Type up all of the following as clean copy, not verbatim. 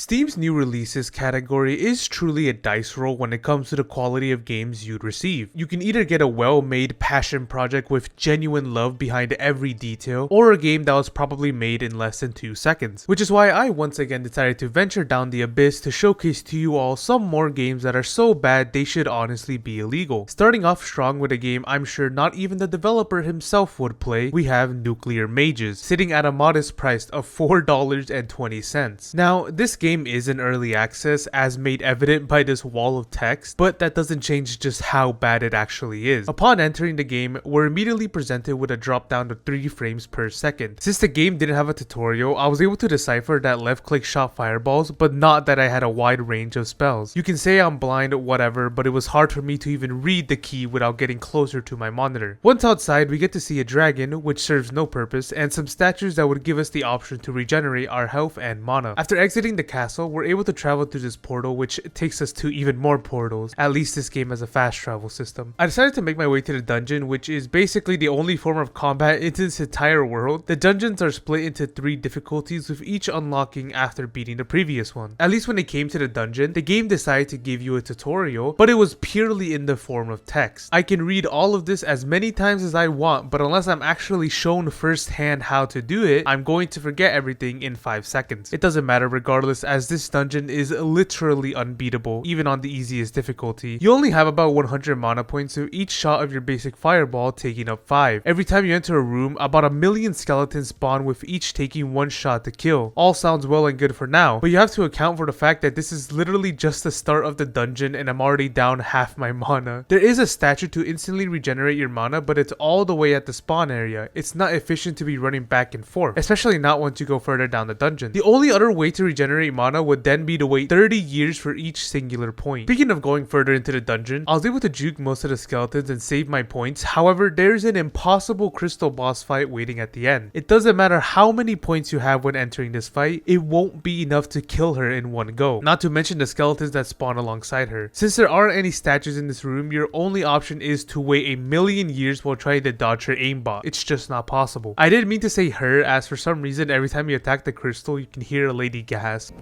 Steam's new releases category is truly a dice roll when it comes to the quality of games you'd receive. You can either get a well-made passion project with genuine love behind every detail, or a game that was probably made in less than 2 seconds. Which is why I once again decided to venture down the abyss to showcase to you all some more games that are so bad they should honestly be illegal. Starting off strong with a game I'm sure not even the developer himself would play, we have Nuclear Mages, sitting at a modest price of $4.20. Now, this game is in early access as made evident by this wall of text, but that doesn't change just how bad it actually is. Upon entering the game, we're immediately presented with a drop down to 3 frames per second. Since the game didn't have a tutorial, I was able to decipher that left click shot fireballs, but not that I had a wide range of spells. You can say I'm blind, whatever, but it was hard for me to even read the key without getting closer to my monitor. Once outside, we get to see a dragon, which serves no purpose, and some statues that would give us the option to regenerate our health and mana. After exiting the castle, we're able to travel through this portal, which takes us to even more portals. At least this game has a fast travel system. I decided to make my way to the dungeon, which is basically the only form of combat in this entire world. The dungeons are split into 3 difficulties, with each unlocking after beating the previous one. At least when it came to the dungeon, the game decided to give you a tutorial, but it was purely in the form of text. I can read all of this as many times as I want, but unless I'm actually shown firsthand how to do it, I'm going to forget everything in 5 seconds. It doesn't matter regardless, as this dungeon is literally unbeatable, even on the easiest difficulty. You only have about 100 mana points, so each shot of your basic fireball taking up 5. Every time you enter a room, about 1,000,000 skeletons spawn, with each taking 1 shot to kill. All sounds well and good for now, but you have to account for the fact that this is literally just the start of the dungeon and I'm already down half my mana. There is a statue to instantly regenerate your mana, but it's all the way at the spawn area. It's not efficient to be running back and forth, especially not once you go further down the dungeon. The only other way to regenerate mana would then be to wait 30 years for each singular point. Speaking of going further into the dungeon, I was able to juke most of the skeletons and save my points. However, there's an impossible crystal boss fight waiting at the end. It doesn't matter how many points you have when entering this fight, it won't be enough to kill her in one go. Not to mention the skeletons that spawn alongside her. Since there aren't any statues in this room, your only option is to wait 1,000,000 years while trying to dodge her aimbot. It's just not possible. I didn't mean to say her, as for some reason every time you attack the crystal you can hear a lady gasp.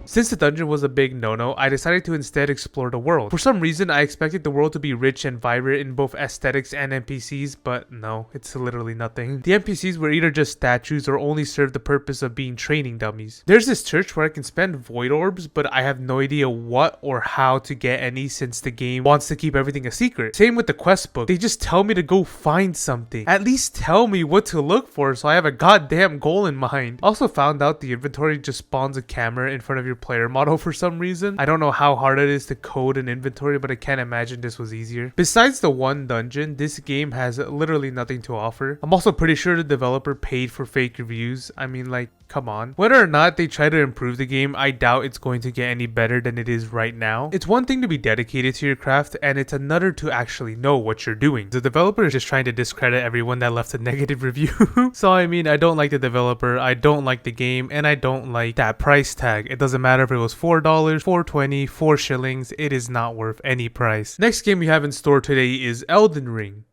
Since the dungeon was a big no-no, I decided to instead explore the world. For some reason, I expected the world to be rich and vibrant in both aesthetics and NPCs, but no, it's literally nothing. The NPCs were either just statues or only served the purpose of being training dummies. There's this church where I can spend void orbs, but I have no idea what or how to get any since the game wants to keep everything a secret. Same with the quest book. They just tell me to go find something. At least tell me what to look for so I have a goddamn goal in mind. Also found out the inventory just spawns a camera in front of your player model for some reason. I don't know how hard it is to code an inventory, but I can't imagine this was easier. Besides the one dungeon, this game has literally nothing to offer. I'm also pretty sure the developer paid for fake reviews. I mean, like, come on. Whether or not they try to improve the game, I doubt it's going to get any better than it is right now. It's one thing to be dedicated to your craft, and it's another to actually know what you're doing. The developer is just trying to discredit everyone that left a negative review. So I mean, I don't like the developer, I don't like the game, and I don't like that price tag. It doesn't matter if it was $4, $4.20, 4 shillings, it is not worth any price. Next game we have in store today is Elden Ring,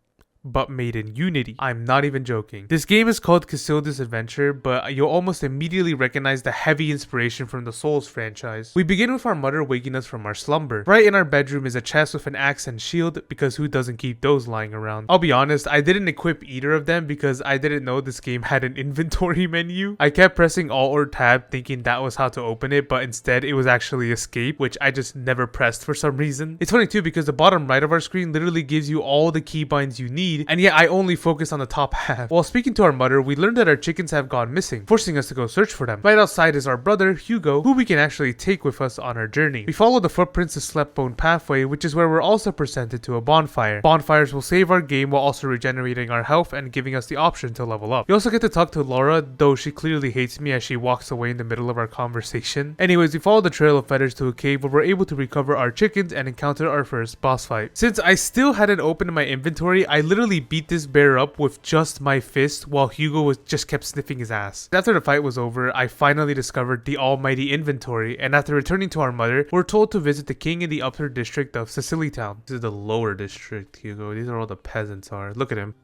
but made in Unity. I'm not even joking. This game is called Cassilda's Adventure, but you'll almost immediately recognize the heavy inspiration from the Souls franchise. We begin with our mother waking us from our slumber. Right in our bedroom is a chest with an axe and shield, because who doesn't keep those lying around? I'll be honest, I didn't equip either of them because I didn't know this game had an inventory menu. I kept pressing Alt or Tab thinking that was how to open it, but instead it was actually escape, which I just never pressed for some reason. It's funny too because the bottom right of our screen literally gives you all the keybinds you need, and yet I only focus on the top half. While speaking to our mother, we learned that our chickens have gone missing, forcing us to go search for them. Right outside is our brother, Hugo, who we can actually take with us on our journey. We follow the footprints to Sleptbone Pathway, which is where we're also presented to a bonfire. Bonfires will save our game while also regenerating our health and giving us the option to level up. We also get to talk to Laura, though she clearly hates me as she walks away in the middle of our conversation. Anyways, we follow the trail of feathers to a cave where we're able to recover our chickens and encounter our first boss fight. Since I still hadn't opened my inventory, I literally beat this bear up with just my fist while Hugo just kept sniffing his ass. After the fight was over, I finally discovered the almighty inventory, and after returning to our mother, we're told to visit the king in the upper district of Sicily Town. This is the lower district, Hugo. These are all the peasants are. Look at him.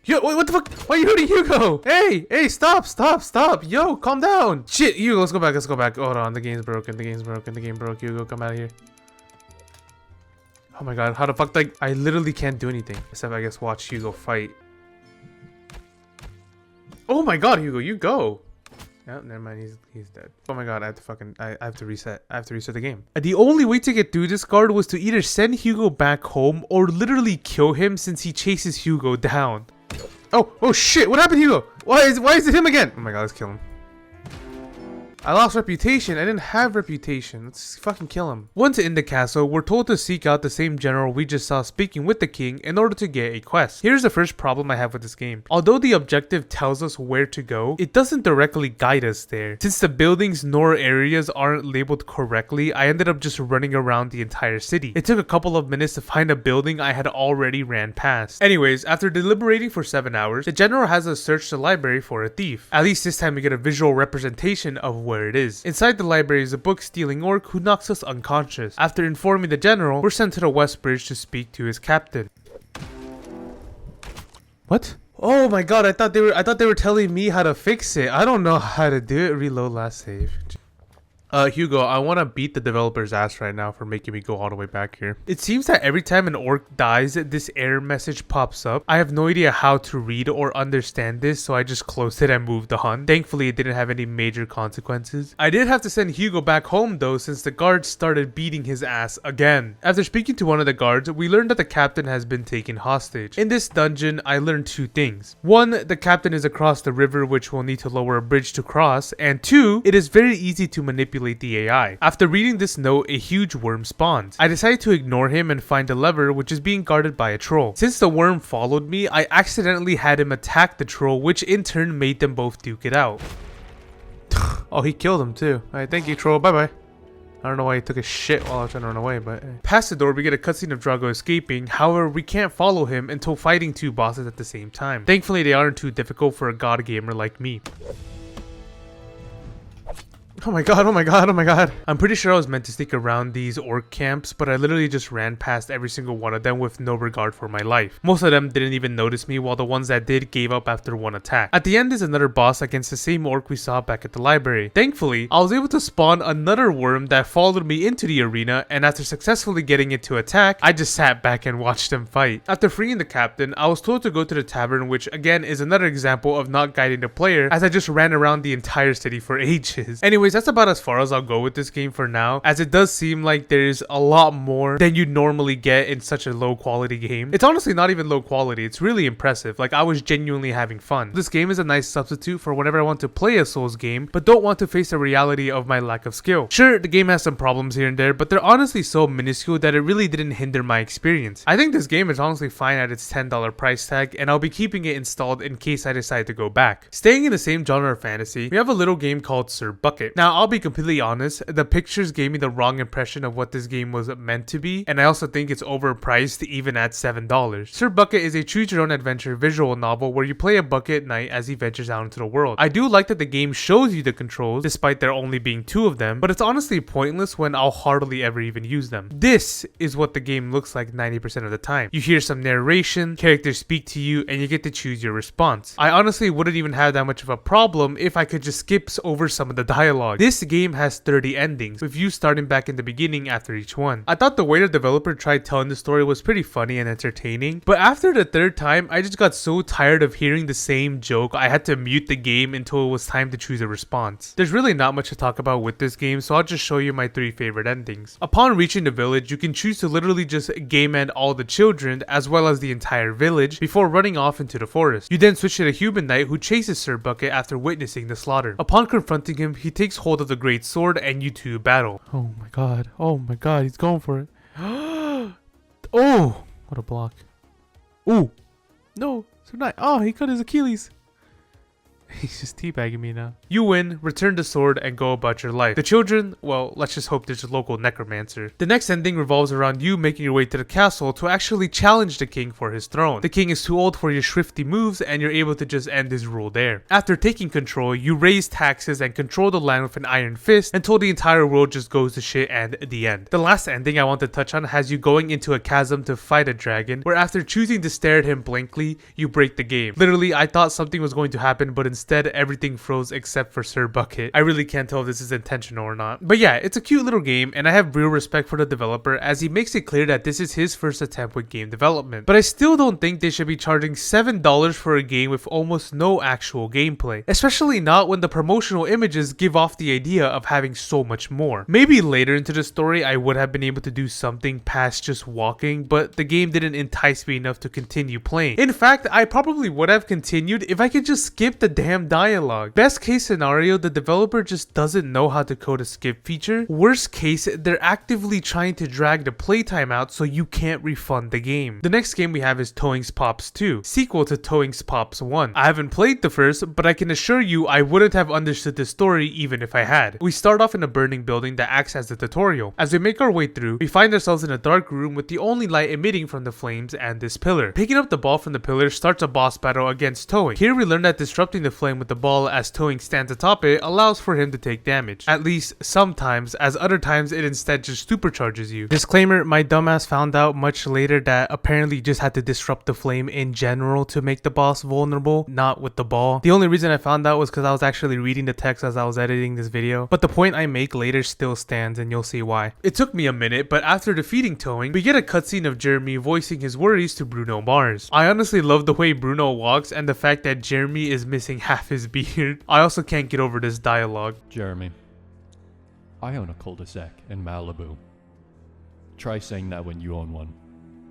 Yo, wait, what the fuck? Why are you hurting Hugo? Hey, stop. Yo, calm down. Shit, Hugo, let's go back. Hold on, the game's broken. The game broke. Hugo, come out of here. Oh my god, how the fuck, like, I literally can't do anything. Except, I guess, watch Hugo fight. Oh my god, Hugo, you go. No, never mind, he's dead. Oh my god, I have to reset. I have to reset the game. The only way to get through this guard was to either send Hugo back home or literally kill him since he chases Hugo down. Oh shit, what happened, Hugo? Why is it him again? Oh my god, let's kill him. I lost reputation. I didn't have reputation. Let's fucking kill him. Once in the castle, we're told to seek out the same general we just saw speaking with the king in order to get a quest. Here's the first problem I have with this game. Although the objective tells us where to go, it doesn't directly guide us there. Since the buildings nor areas aren't labeled correctly, I ended up just running around the entire city. It took a couple of minutes to find a building I had already ran past. Anyways, after deliberating for 7 hours, the general has us search the library for a thief. At least this time we get a visual representation of where it is. Inside the library is a book-stealing orc who knocks us unconscious. After informing the general, we're sent to the West Bridge to speak to his captain. What? Oh my god, I thought they were telling me how to fix it. I don't know how to do it. Reload last save. Hugo, I want to beat the developer's ass right now for making me go all the way back here. It seems that every time an orc dies, this error message pops up. I have no idea how to read or understand this, so I just closed it and moved on. Thankfully, it didn't have any major consequences. I did have to send Hugo back home though, since the guards started beating his ass again. After speaking to one of the guards, we learned that the captain has been taken hostage. In this dungeon, I learned 2 things. 1, the captain is across the river, which will need to lower a bridge to cross, and 2, it is very easy to manipulate the AI. After reading this note, a huge worm spawns. I decided to ignore him and find a lever which is being guarded by a troll. Since the worm followed me, I accidentally had him attack the troll, which in turn made them both duke it out. Oh, he killed him too. Alright, thank you, troll. Bye bye. I don't know why he took a shit while I was trying to run away, but past the door we get a cutscene of Drago escaping. However, we can't follow him until fighting 2 bosses at the same time. Thankfully, they aren't too difficult for a god gamer like me. Oh my god. I'm pretty sure I was meant to stick around these orc camps, but I literally just ran past every single one of them with no regard for my life. Most of them didn't even notice me, while the ones that did gave up after 1 attack. At the end is another boss against the same orc we saw back at the library. Thankfully, I was able to spawn another worm that followed me into the arena, and after successfully getting it to attack, I just sat back and watched them fight. After freeing the captain, I was told to go to the tavern, which again is another example of not guiding the player, as I just ran around the entire city for ages. Anyways, that's about as far as I'll go with this game for now, as it does seem like there's a lot more than you normally get in such a low quality game. It's honestly not even low quality, it's really impressive. Like, I was genuinely having fun. This game is a nice substitute for whenever I want to play a Souls game, but don't want to face the reality of my lack of skill. Sure, the game has some problems here and there, but they're honestly so minuscule that it really didn't hinder my experience. I think this game is honestly fine at its $10 price tag, and I'll be keeping it installed in case I decide to go back. Staying in the same genre of fantasy, we have a little game called Sir Bucket. Now, I'll be completely honest, the pictures gave me the wrong impression of what this game was meant to be, and I also think it's overpriced even at $7. Sir Bucket is a choose your own adventure visual novel where you play a bucket knight as he ventures out into the world. I do like that the game shows you the controls despite there only being 2 of them, but it's honestly pointless when I'll hardly ever even use them. This is what the game looks like 90% of the time. You hear some narration, characters speak to you, and you get to choose your response. I honestly wouldn't even have that much of a problem if I could just skip over some of the dialogue. This game has 30 endings, with you starting back in the beginning after each one. I thought the way the developer tried telling the story was pretty funny and entertaining, but after the 3rd time, I just got so tired of hearing the same joke, I had to mute the game until it was time to choose a response. There's really not much to talk about with this game, so I'll just show you my 3 favorite endings. Upon reaching the village, you can choose to literally just game end all the children, as well as the entire village, before running off into the forest. You then switch to the human knight who chases Sir Bucket after witnessing the slaughter. Upon confronting him, he takes hold of the great sword and you 2 battle. Oh my god, he's going for it. Oh, what a block. Oh, no, Sir Knight. Oh, he cut his Achilles. He's just teabagging me now. You win, return the sword, and go about your life. The children, well, let's just hope there's a local necromancer. The next ending revolves around you making your way to the castle to actually challenge the king for his throne. The king is too old for your swifty moves, and you're able to just end his rule there. After taking control, you raise taxes and control the land with an iron fist until the entire world just goes to shit and the end. The last ending I want to touch on has you going into a chasm to fight a dragon, where after choosing to stare at him blankly, you break the game. Literally, I thought something was going to happen, but instead everything froze except for Sir Bucket. I really can't tell if this is intentional or not. But yeah, it's a cute little game, and I have real respect for the developer as he makes it clear that this is his first attempt with game development. But I still don't think they should be charging $7 for a game with almost no actual gameplay, especially not when the promotional images give off the idea of having so much more. Maybe later into the story I would have been able to do something past just walking, but the game didn't entice me enough to continue playing. In fact, I probably would have continued if I could just skip the damn dialogue. Best case scenario, the developer just doesn't know how to code a skip feature. Worst case, they're actively trying to drag the playtime out so you can't refund the game. The next game we have is Towing's Pops 2, sequel to Towing's Pops 1. I haven't played the first, but I can assure you I wouldn't have understood the story even if I had. We start off in a burning building that acts as the tutorial. As we make our way through, we find ourselves in a dark room with the only light emitting from the flames and this pillar. Picking up the ball from the pillar starts a boss battle against Towing. Here we learn that disrupting the flame with the ball as Towing stands atop it allows for him to take damage. At least sometimes, as other times it instead just supercharges you. Disclaimer, my dumbass found out much later that apparently you just had to disrupt the flame in general to make the boss vulnerable, not with the ball. The only reason I found out was because I was actually reading the text as I was editing this video, but the point I make later still stands and you'll see why. It took me a minute, but after defeating Towing, we get a cutscene of Jeremy voicing his worries to Bruno Mars. I honestly love the way Bruno walks and the fact that Jeremy is missing half his beard. I also can't get over this dialogue. Jeremy, I own a cul-de-sac in Malibu. Try saying that when you own one.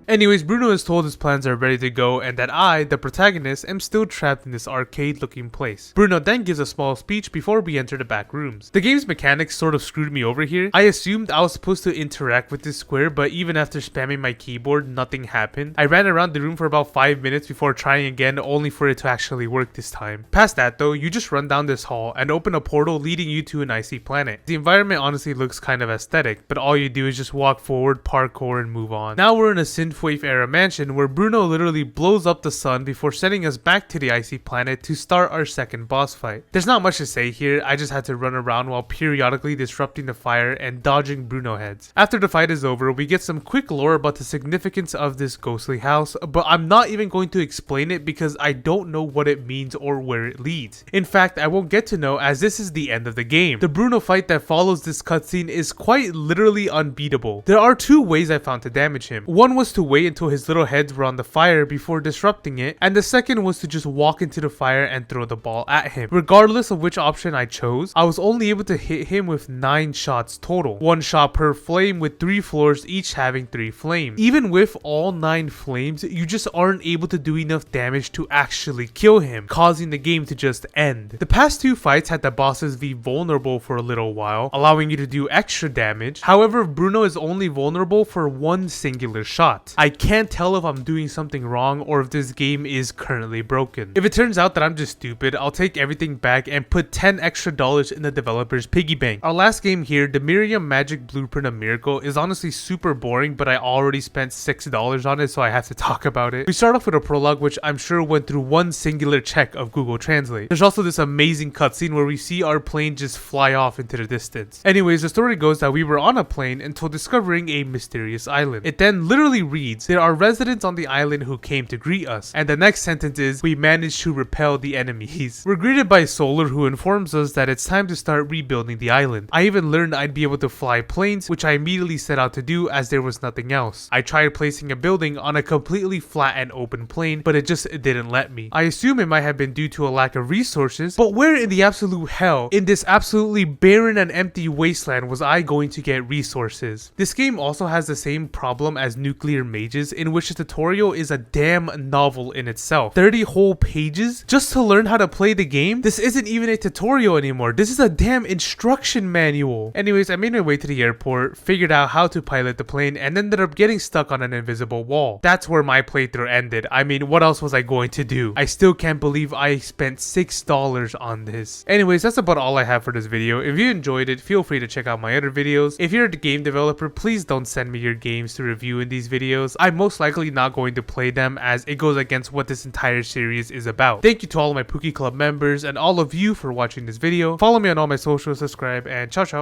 Anyways, Bruno is told his plans are ready to go and that I, the protagonist, am still trapped in this arcade-looking place. Bruno then gives a small speech before we enter the back rooms. The game's mechanics sort of screwed me over here. I assumed I was supposed to interact with this square, but even after spamming my keyboard, nothing happened. I ran around the room for about 5 minutes before trying again, only for it to actually work this time. Past that though, you just run down this hall and open a portal leading you to an icy planet. The environment honestly looks kind of aesthetic, but all you do is just walk forward, parkour, and move on. Now we're in a synthwave era mansion where Bruno literally blows up the sun before sending us back to the icy planet to start our second boss fight. There's not much to say here, I just had to run around while periodically disrupting the fire and dodging Bruno heads. After the fight is over, we get some quick lore about the significance of this ghostly house, but I'm not even going to explain it because I don't know what it means or where it leads. In fact, I won't get to know as this is the end of the game. The Bruno fight that follows this cutscene is quite literally unbeatable. There are two ways I found to damage him. One was to wait until his little heads were on the fire before disrupting it, and the second was to just walk into the fire and throw the ball at him. Regardless of which option I chose, I was only able to hit him with 9 shots total. 1 shot per flame with 3 floors each having 3 flames. Even with all 9 flames, you just aren't able to do enough damage to actually kill him, causing the game to just end. The past 2 fights had the bosses be vulnerable for a little while, allowing you to do extra damage. However, Bruno is only vulnerable for 1 singular shot. I can't tell if I'm doing something wrong or if this game is currently broken. If it turns out that I'm just stupid, I'll take everything back and put $10 extra in the developer's piggy bank. Our last game here, the Miriam Magic Blueprint of Miracle, is honestly super boring, but I already spent $6 on it, so I have to talk about it. We start off with a prologue which I'm sure went through 1 singular check of Google Translate. There's also this amazing cutscene where we see our plane just fly off into the distance. Anyways, the story goes that we were on a plane until discovering a mysterious island. It then literally reads, there are residents on the island who came to greet us, and the next sentence is, we managed to repel the enemies. We're greeted by Solar, who informs us that it's time to start rebuilding the island. I even learned I'd be able to fly planes, which I immediately set out to do as there was nothing else. I tried placing a building on a completely flat and open plane, but it just didn't let me. I assume it might have been due to a lack of resources, but where in the absolute hell, in this absolutely barren and empty wasteland, was I going to get resources? This game also has the same problem as Nuclear Mages, in which the tutorial is a damn novel in itself. 30 whole pages just to learn how to play the game? This isn't even a tutorial anymore. This is a damn instruction manual. Anyways, I made my way to the airport, figured out how to pilot the plane, and ended up getting stuck on an invisible wall. That's where my playthrough ended. I mean, what else was I going to do? I still can't believe I spent $6 on this. Anyways, that's about all I have for this video. If you enjoyed it, feel free to check out my other videos. If you're a game developer, please don't send me your games to review in these videos. I'm most likely not going to play them as it goes against what this entire series is about. Thank you to all of my Pookie Club members and all of you for watching this video. Follow me on all my socials, subscribe, and ciao ciao.